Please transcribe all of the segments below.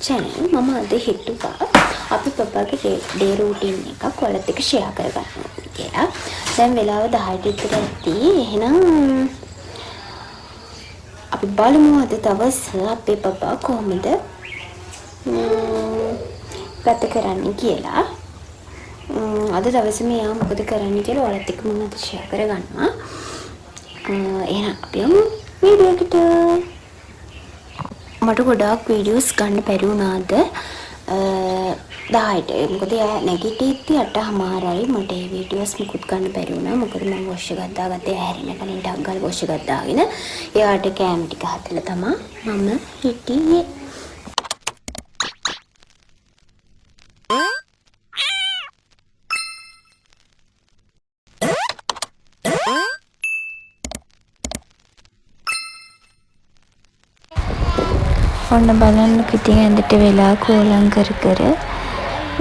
channel මම අද හිතුවා අපි පප්පාගේ ඩේ රූටින් එකක් ඔයාලත් එක්ක ෂෙයා කරගන්න කියලා. දැන් වෙලාව 10ට විතර ඇති. එහෙනම් අපි බලමු අද දවස් අපේ පප්පා කොහොමද ගත කරන්නේ කියලා. අද දවසේ මෙයා මොකද කරන්නේ කියලා ඔයාලත් එක්ක මම අද ෂෙයා කරගන්නවා. එහෙනම් අපි යමු වීඩියෝ එකට. මට ගොඩාක් වීඩියෝස් ගන්න බැරි වුණාද 10ට. මොකද නැගිටිද්දි 8:00යි මට ඒ වීඩියෝස් මුකුත් ගන්න බැරි වුණා. මොකද මම වොෂ් එකක් දාගත්තේ හැරෙන කලින් ටක් ගාලා වොෂ් එකක් දාගෙන එයාට කෑම ටික හදලා තමයි මම හිටියේ. ඔන්න බලන්න ඉතින් ඇඳට වෙලා කෝලම් කර කර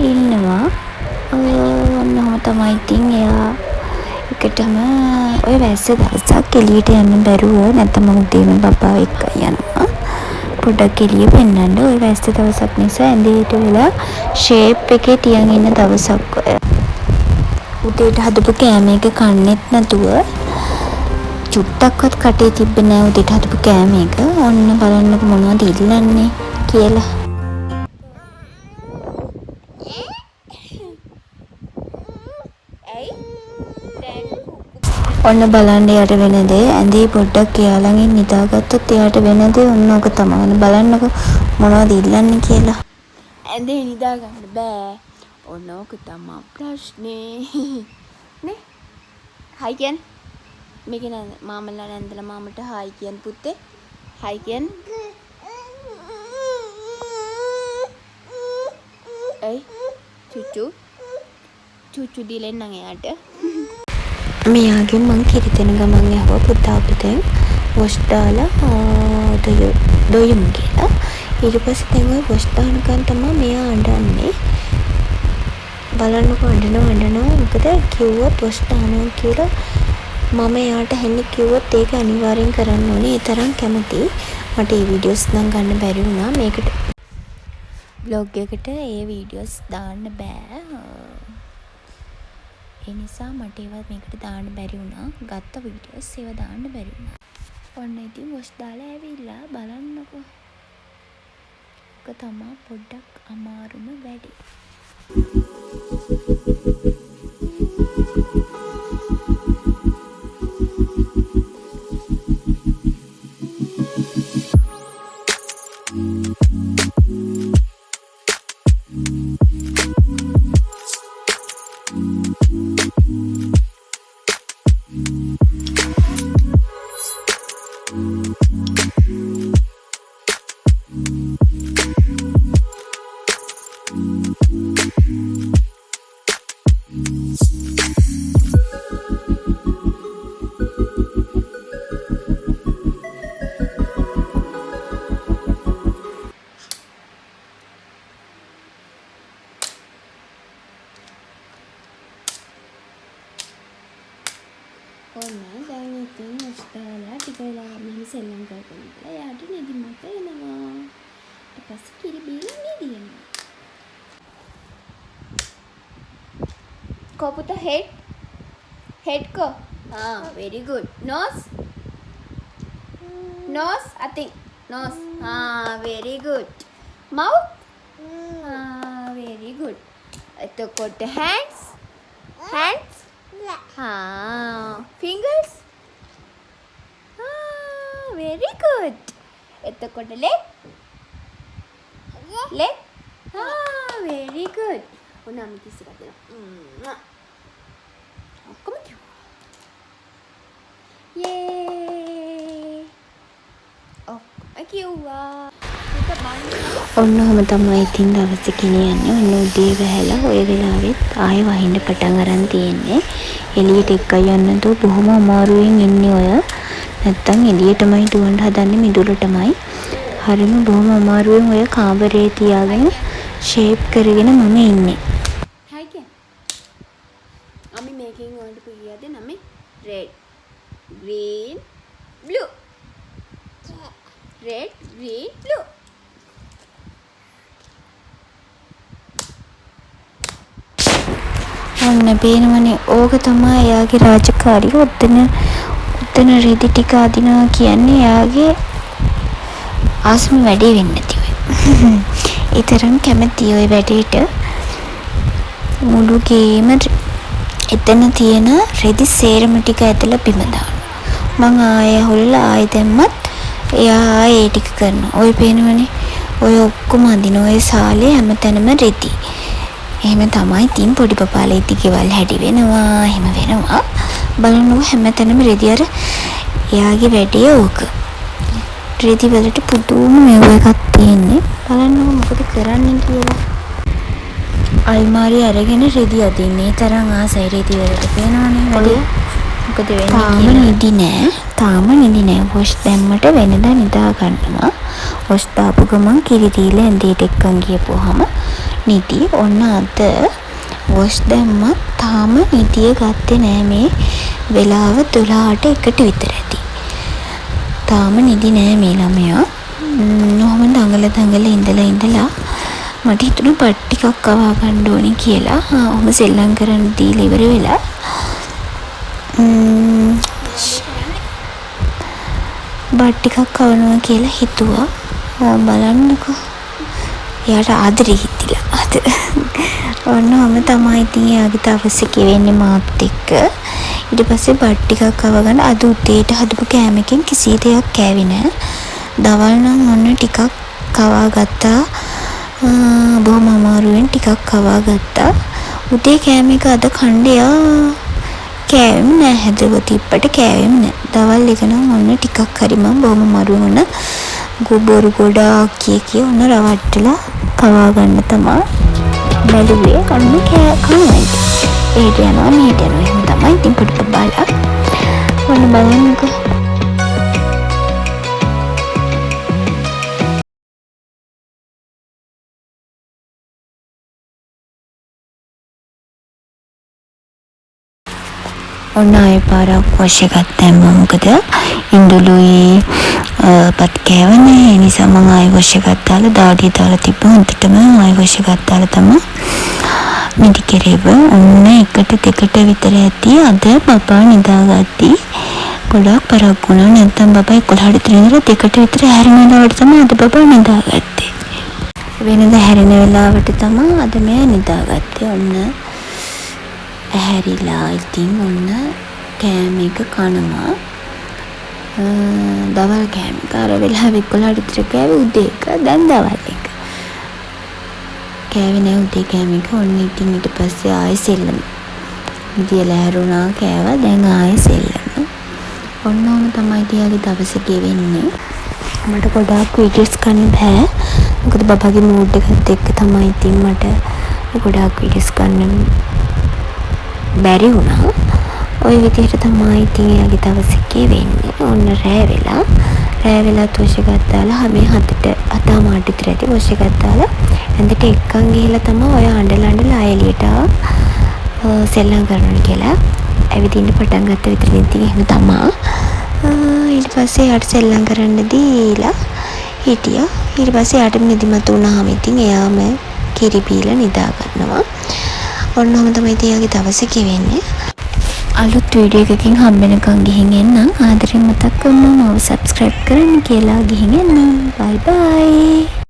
ඉන්නවා. ඔන්නම තමයි ඉතින් එයා එකටම ඔය වැස්ස දවසක් එළියට යන්න බැරුව නැත්නම් මම උදේම බබා එක්ක යනවා. පොඩ්ඩක් එළිය පෙන්නන්න. ඔය වැස්ස දවසක් නිසා ඇඳේට වෙලා ෂේප් එකේ තියන් ඉන්න දවසක් ඔය. උදේට හදපු කෑම එක කන්නෙත් නැතුව චුට්ටක්වත් කටේ තිබ්බේ නෑ උදේට හදපු කෑම එක. ඔන්න බලන්නකො මොනවද ඉල්ලන්නේ කියලා. ඔන්න බලන්න යට වෙන දේ ඇඳේ පොඩ්ඩක් එයා ළඟින් නිදාගත්තොත් එයාට වෙන දේ ඔන්න ඕක තමයි. ඔන්න බලන්නකො මොනවද ඉල්ලන්නේ කියලා. ඇඳේ නිදා ගන්න බෑ. ඔන්න ඕක තමයි ප්‍රශ්නේ. නේ? හයි කියන්නේ මේක නේද මාමලා නැන්දලා මාමට හායි කියන් පුතේ හායි කියන් ඒ චුචු දිලෙන් නම් එයාට මෙයාගෙන් මං කිරි දෙන ගමන් යහුවා පුතා අපිට වොෂ් දාලා දොයමු කියලා. ඊට පස්සේ දැන් ඔය වොෂ් දානකන් තමයි මෙයා අඬන්නේ. බලන්නකො අඬනවා මොකද කිව්වොත් වොෂ් දානවා කියලා මම එයාට හෙන්න කිව්වොත් ඒක අනිවාර්යෙන් කරන්න ඕනේ. ඒ තරම් කැමතියි. මට මේ වීඩියෝස් නම් ගන්න බැරි වුණා. මේකට බ්ලොග් එකට ඒ වීඩියෝස් දාන්න බෑ. ඒ නිසා මට ඒවා මේකට දාන්න බැරි වුණා. ගත්ත වීඩියෝස් ඒවා දාන්න බැරි වුණා. ඔන්න ඉතින් වොෂ් දාලා ඇවිල්ලා බලන්නකෝ. ඒක තමයි පොඩ්ඩක් අමාරුම වැඩි. ඔන්න දැන් ඉතින් වොෂ් දාලා ටික වෙලා මෙහෙම සෙල්ලම් කරගෙන ඉඳලා යාට නිදිමත එනවා. ඊට පස්සේ කිරි බීලා නිදිනවා. को पुता head को very good nose I think nose very good mouth very good එතකොට hands fingers very good එතකොට leg very good ඔන්න අපි කිස් එකක් දෙනවා ඔක්කොම කිව්වා යේ ඔක්කොම කිව්වා ඔන්නෝම තමයි ඉතින් දවසේ ගෙනියන්නේ. ඔන්න උදේ වැහැලා ඔය වෙලාවෙත් ආයෙ වහින්න පටන් අරන් තියෙන්නේ. එළියට එක්ක යන්න දෝ බොහොම අමාරුවෙන් ඉන්නේ ඔය. නැත්තම් එළියටමයි දුවන්න හදන්නේ මිදුලටමයි. හරිම බොහොම අමාරුවෙන් ඔය කාමරේ තියාගෙන ෂේප් කරගෙන මම ඉන්නේ. හයි කිය. අපි මේකෙන් වලට පිළියද නම red green blue red green blue පේනවනේ. ඕක තමයි එයාගේ රාජකාරිය. උතන රෙදි ටික අදිනවා කියන්නේ එයාගේ ආසම වැඩේ වෙන්නේ නැති ඔය. ඒ තරම් කැමති ඔය වැඩේට. මුළු ගේම එතන තියෙන රෙදි සේරම ටික ඇදලා බිම දානවා. මං ආයෙ හොල්ලා ආයෙ දැම්මත් එයා ආයෙ ඒ ටික කරනවා. ඔය පේනවනේ. ඔය ඔක්කොම අඳින ඔය සාලේ හැමතැනම රෙදි. එහෙම තමයි තින් පොඩි පපාලා ඉති ගෙවල් හැඩි වෙනවා. එහෙම වෙනවා. බලන්නකො හැමතැනම රෙදි අර එයාගේ වැඩේ ඕක. රෙදි වලට පුදුම මේව එකක් තියෙන්නේ. බලන්නකො මොකද කරන්නේ කියලා. අල්මාරිය අරගෙන රෙදි අදින්නේ. තරම් ආසයි රෙදි වලට පේනවනේ වැඩේ. මොකද වෙන්නේ කියලා. තාම නිදි නෑ. වොෂ් දැම්මට වෙනදා නිදා ගන්නවා. වොෂ් දාපු ගමන් කිරි දීලා ඇඳේට එක්කන් ගියපුවාම නිදි. ඔන්න අද වොෂ් දැම්මත් තාම නිදිය ගත්තේ නෑ. මේ වෙලාව 12ට එකට විතර ඇති. තාම නිදි නෑ මේ ළමයා. නොහොම දඟල ඉඳලා මට හිතුණා බත් ටිකක් කවා ගන්න ඕනේ කියලා. ඔහොම සෙල්ලම් කරන්න දීලා ඉවර වෙලා බත් ටිකක් කවනවා කියලා හිතුවා. බලන්නකෝ. එයාට ආදරේ හිතිලා අද. ඔන්නම තමයි ඉතින් එයාගේ දවසේ ගෙවෙන්නේ මාත් එක්ක. ඊට පස්සේ බත් ටිකක් කවගන්න අද උදේට හදපු කෑමකින් කිසි දෙයක් කෑවේ නෑ. දවල් නම් ඔන්න ටිකක් කවා ගත්තා. බොහොම අමාරුවෙන් ටිකක් කවා ගත්තා. උදේ කෑම එක අද කණ්ඩයා කෑවෙම නෑ. හැදෙව තිබ්බට කෑවෙම නෑ. දවල් එක නම් ඔන්න ටිකක් හරි මම බොහොම අමාරුවෙන් ඔන්න ගොබරු ගොඩාක් කිය ඔන්න රවට්ටලා කවා ගන්න තමයි බැලුවේ. ඔන්න කනවා. ඒට යනවා මේට යනවා. එහෙම තමයි ඉතින් පොඩි බබාලා. ඔන්න බලන්නකෝ. ඔන්න ආයෙ පාරක් වොෂ් එකක් දැම්මා. මොකද ඉන්දුලුයි පත් කෑවනේ. ඒ නිසා මම ආයෙ වොෂ් එකක් දාලා දාඩිය දාලා තිබ්බා. හොඳටම ආයෙ වොෂ් එකක් දාලා තමයි මිදි කෙරේව. ඔන්න එකට දෙකට විතර ඇති අද බබා නිදාගත්ති. ගොඩක් පරක් වුණා. නැත්නම් බබා 11ට විතර ඉඳලා දෙකට විතර හැරෙන වෙලාවට තමයි අද බබා නිදාගත්තේ. වෙනද හැරෙන වෙලාවට තමයි අද මෙයා නිදාගත්තේ. ඔන්න ඇහැරිලා ඉතින් ඔන්න කෑම එක කනවා. දවල් කෑම එක අර වෙලාවෙ 11ට විතර කෑවේ. උදේ එක දැන් දවල් එක කෑවේ නෑ. උදේ කෑම එක ඔන්න ඉතින් ඊට පස්සේ ආයෙ සෙල්ලම. ඉතියලා හැරුණා කෑවා. දැන් ආයෙ සෙල්ලම. ඔන්නෝම තමයි තියාගේ දවසේ ගෙවෙන්නේ. මට ගොඩාක් වීඩියෝස් ගන්න බෑ. මොකද බබාගේ මූඩ් එකත් එක්ක තමයි ඉතින් මට ගොඩාක් වීඩියෝස් ගන්න බැරි වුණා. ওই විදිහට තමයි ඉතින් එයාගේ දවසේ ගෙවෙන්නේ. ඔන්න රෑ වෙලා වොෂ් එකක් දාලා මේ 7ට විතර ඇති වොෂ් එකක් දාලා ඇඳට එක්කන් ගිහලා තමයි ඔය අඬලා එළියට සෙල්ලම් කරන්න කියලා ඇවිදින්න පටන් ගත්ත විතර ඉතින් එහෙම තමයි. ඊට පස්සේ යාට සෙල්ලම් කරන්න දීලා හිටියා. ඊට පස්සේ යාට නිදිමත වුණාම ඉතින් එයාම කිරි බීලා නිදා ගන්නවා. ඔන්නම තමයි තියාගේ දවසේ ගෙවෙන්නේ. අලුත් වීඩියෝ එකකින් හම්බෙනකන් ගිහින් එන්නම්. ආදරෙන් මතක් කරනවා මාව subscribe කරන්න කියලා. ගිහින් එන්නම්. bye bye.